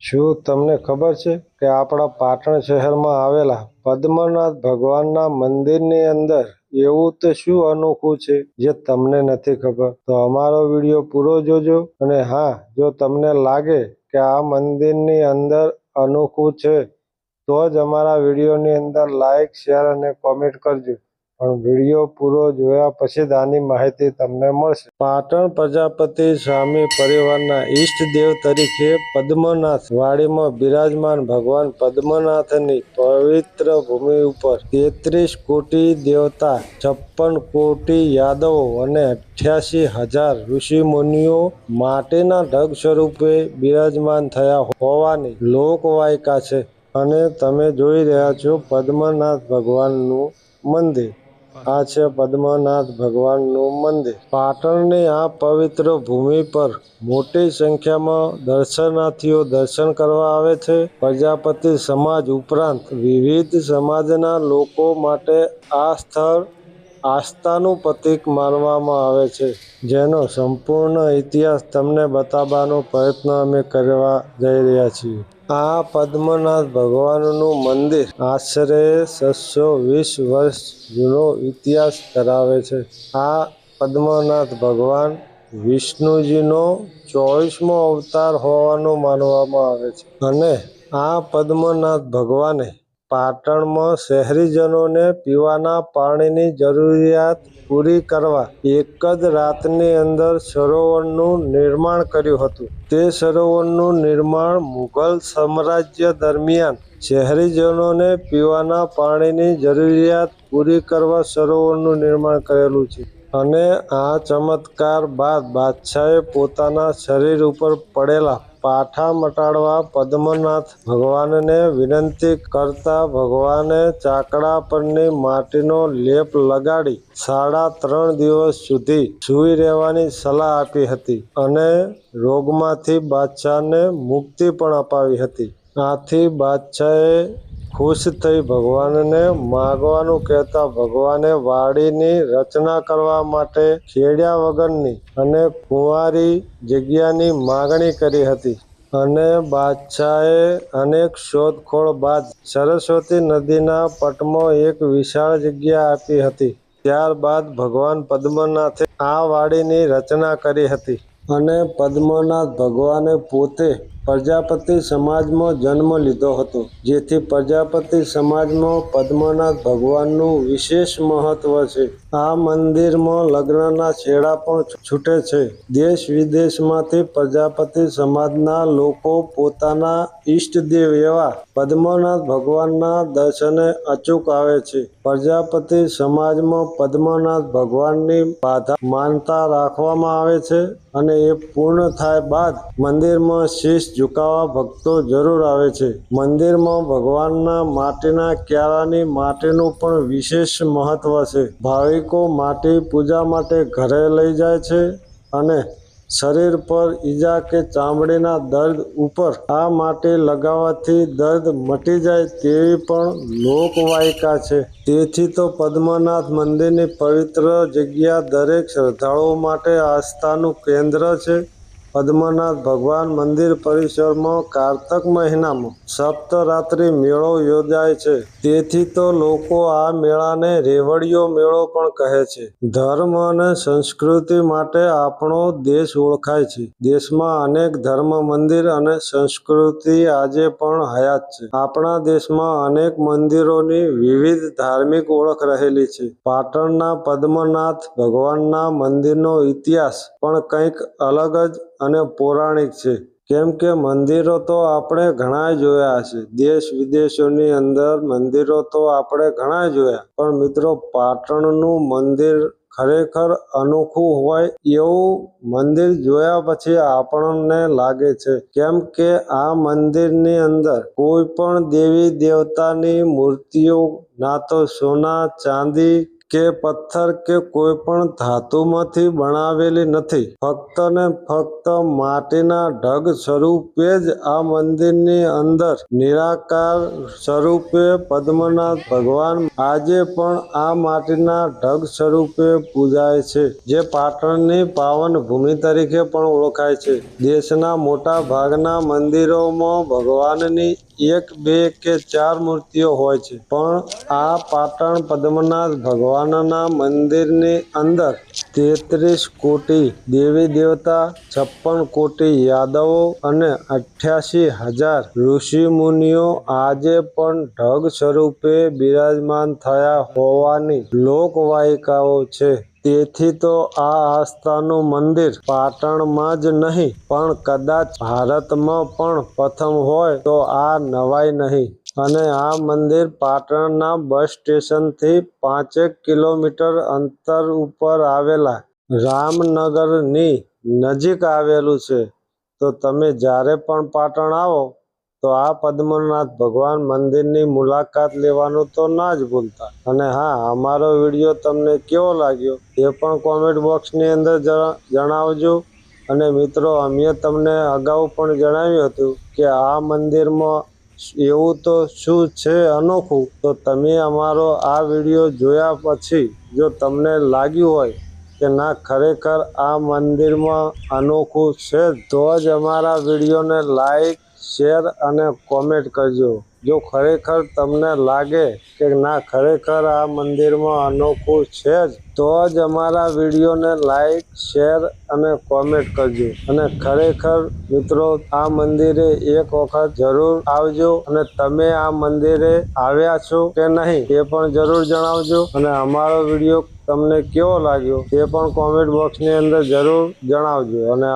શું તમને ખબર છે કે આપણા પાટણ શહેરમાં આવેલા પદ્મનાથ ભગવાનના મંદિરની અંદર એવું તો શું અનોખું છે જે તમને નથી ખબર? તો અમારો વિડીયો પૂરો જોજો. અને હા, જો તમને લાગે કે આ મંદિરની અંદર અનોખું છે તો જ અમારા વિડીયોની અંદર લાઈક, શેર અને કોમેન્ટ કરજો. પણ વિડીયો પૂરો જોયા પછી જ આની માહિતી તમને મળશે. પાટણ પ્રજાપતિ સ્વામી પરિવારના ઈષ્ટદેવ તરીકે પદ્મનાથ વાડીમાં બિરાજમાન ભગવાન પદ્મનાથની પવિત્ર ભૂમિ ઉપર 33 કોટી દેવતા, 56 કોટી યાદવો અને 88,000 ઋષિમુનિઓ માટીના ઢગ સ્વરૂપે બિરાજમાન થયા હોવાની લોકવાયકા છે. અને તમે જોઈ રહ્યા છો પદ્મનાથ ભગવાનનું મંદિર. આ છે પદ્મનાથ ભગવાનનું મંદિર. પાટણની આ પવિત્ર ભૂમિ પર મોટી સંખ્યામાં દર્શનાર્થીઓ દર્શન કરવા આવે છે. પ્રજાપતિ સમાજ ઉપરાંત વિવિધ સમાજના લોકો માટે આ સ્થળ આસ્થાનું પ્રતીક માનવામાં આવે છે, જેનો સંપૂર્ણ ઇતિહાસ તમને બતાવવાનો પ્રયત્ન અમે કરવા જઈ રહ્યા છીએ. આ પદ્મનાથ ભગવાનનું મંદિર આશરે 620 વર્ષ જૂનો ઇતિહાસ ધરાવે છે. આ પદ્મનાથ ભગવાન વિષ્ણુજીનો 24મો અવતાર હોવાનું માનવામાં આવે છે. અને આ પદ્મનાથ ભગવાને પાટણમાં શહેરીજનોને પીવાના પાણીની જરૂરિયાત પૂરી કરવા એક જ રાતની અંદર સરોવરનું નિર્માણ કર્યું હતું. તે સરોવરનું નિર્માણ મુઘલ સામ્રાજ્ય દરમિયાન શહેરીજનોને પીવાના પાણીની જરૂરિયાત પૂરી કરવા સરોવરનું નિર્માણ કરેલું છે. અને આ ચમત્કાર બાદ બાદશાહે પોતાના શરીર ઉપર પડેલા પાઠા મટાડવા પદ્મનાથ ભગવાનને વિનંતી કરતા ભગવાને ચાકડા પરની માટીનો લેપ લગાડી 3.5 દિવસ સુધી સૂઈ રહેવાની સલાહ આપી હતી અને રોગમાંથી બાદશાહને મુક્તિ પણ અપાવી હતી. આથી બાદશાહે ખુશ થઈ ભગવાનને માગવાનું કહેતા ભગવાને વાડીની રચના કરવા માટે ખેડ્યા વગરની અને કુંવારી જગ્યાની માગણી કરી હતી. અને બાદશાહે અનેક શોધખોળ બાદ સરસ્વતી નદીના પટમાં એક વિશાળ જગ્યા આપી હતી. ત્યારબાદ ભગવાન પદ્મનાથે આ વાડીની રચના કરી હતી. અને પદ્મનાથ ભગવાને પોતે પ્રજાપતિ સમાજમાં જન્મ લીધો હતો, જેથી પ્રજાપતિ સમાજમાં પદ્મનાથ ભગવાનનું વિશેષ મહત્વ છે. આ મંદિરમાં લગ્નના છેડા પણ છૂટે છે. દેશ વિદેશમાંથી પ્રજાપતિ સમાજના લોકો પોતાના ઈષ્ટદેવ એવા પદ્મનાથ ભગવાનના દર્શને અચૂક આવે છે. પ્રજાપતિ સમાજમાં પદ્મનાથ ભગવાનની બાધા માનતા રાખવામાં આવે છે અને એ પૂર્ણ થાય બાદ મંદિરમાં શીશ ઝુકાવવા ભક્તો જરૂર આવે છે. મંદિરમાં ભગવાનના માટીના ક્યારાની માટીનું પણ વિશેષ મહત્વ છે. ભાવિકો માટી પૂજા માટે ઘરે લઈ જાય છે અને શરીર પર ઈજા કે ચામડીના દર્દ ઉપર આ માટી લગાવવાથી દર્દ મટી જાય તેવી પણ લોકવાયકા છે. તેથી તો પદ્મનાથ મંદિરની પવિત્ર જગ્યા દરેક શ્રદ્ધાળુઓ માટે આસ્થાનું કેન્દ્ર છે. પદ્મનાથ ભગવાન મંદિર પરિસરમાં કારતક મહિનામાં સપ્તરાત્રિ મેળો યોજાય છે. તેથી તો લોકો આ મેળાને રેવડિયો મેળો પણ કહે છે. ધર્મ અને સંસ્કૃતિ માટે આપણો દેશ ઓળખાય છે. દેશમાં અનેક ધર્મ, મંદિર અને સંસ્કૃતિ આજે પણ હયાત છે. આપણા દેશમાં અનેક મંદિરોની વિવિધ ધાર્મિક ઓળખ રહેલી છે. પાટણના પદ્મનાથ ભગવાનના મંદિરનો ઇતિહાસ પણ કંઈક અલગ જ અને પૌરાણિક છે. કેમ કે મંદિરો તો આપણે ઘણાય જોયા હશે. દેશ વિદેશોની અંદર મંદિરો તો આપણે ઘણાય જોયા, પણ મિત્રો પાટણનું મંદિર ખરેખર અનોખું હોય એવું મંદિર જોયા પછી આપણને લાગે છે. કેમ કે આ મંદિરની અંદર કોઈ પણ દેવી દેવતાની મૂર્તિઓ ના તો સોના, ચાંદી કે પથ્થર કે કોઈ પણ ધાતુમાંથી બનાવેલી નથી. ફક્ત ને ફક્ત માટીના ઢગ સ્વરૂપે જ આ મંદિરની અંદર નિરાકાર સ્વરૂપે પદ્મનાથ ભગવાન આજે પણ આ માટીના ઢગ સ્વરૂપે પૂજાય છે, જે પાટણની પાવન ભૂમિ તરીકે પણ ઓળખાય છે. દેશના મોટા ભાગના મંદિરોમાં ભગવાનની 1, 2 કે 4 મૂર્તિઓ હોય છે, પણ આ પાટણ પદ્મનાથ ભગવાનના મંદિરની અંદર 33 કોટી દેવી દેવતા, 56 કોટી યાદવો અને 88,000 ઋષિ મુનિઓ આજે પણ ઢગ સ્વરૂપે બિરાજમાન થયા હોવાની લોકવાયકાઓ છે. તેથી તો આ આસ્થાનું મંદિર પાટણમાં જ નહીં પણ કદાચ ભારતમાં પણ પ્રથમ હોય તો આ નવાઈ નહીં. અને આ મંદિર પાટણના બસ સ્ટેશનથી 5 કિલોમીટર અંતર ઉપર આવેલા રામનગરની નજીક આવેલું છે. તો તમે જ્યારે પણ પાટણ આવો તો આ પદ્મનાથ ભગવાન મંદિરની મુલાકાત લેવાનું તો ના જ ભૂલતા. અને હા, અમારો વિડીયો તમને કેવો લાગ્યો એ પણ કોમેન્ટ બોક્સની અંદર જણાવજો. અને મિત્રો, અમે તમને અગાઉ પણ જણાવ્યું હતું કે આ મંદિરમાં એવું તો શું છે અનોખું. તો તમે અમારો આ વિડીયો જોયા પછી જો તમને લાગ્યું હોય કે ના ખરેખર આ મંદિરમાં અનોખું છે, તો જ અમારા વિડીયોને લાઈક, શેર અને કોમેન્ટ કરજો. જો ખરેખર તમને લાગે કે ના ખરેખર આ મંદિરમાં અનોખું છે જ, તો જ અમારા વિડીયોને લાઈક, શેર અને કોમેન્ટ કરજો. અને ખરેખર મિત્રો, આ મંદિરે એક વખત જરૂર આવજો. અને તમે આ મંદિરે આવ્યા છો કે નહીં એ પણ જરૂર જણાવજો. અને અમારો વિડીયો તમને કેવો લાગ્યો તે પણ કોમેન્ટ બોક્સની અંદર જરૂર જણાવજો. અને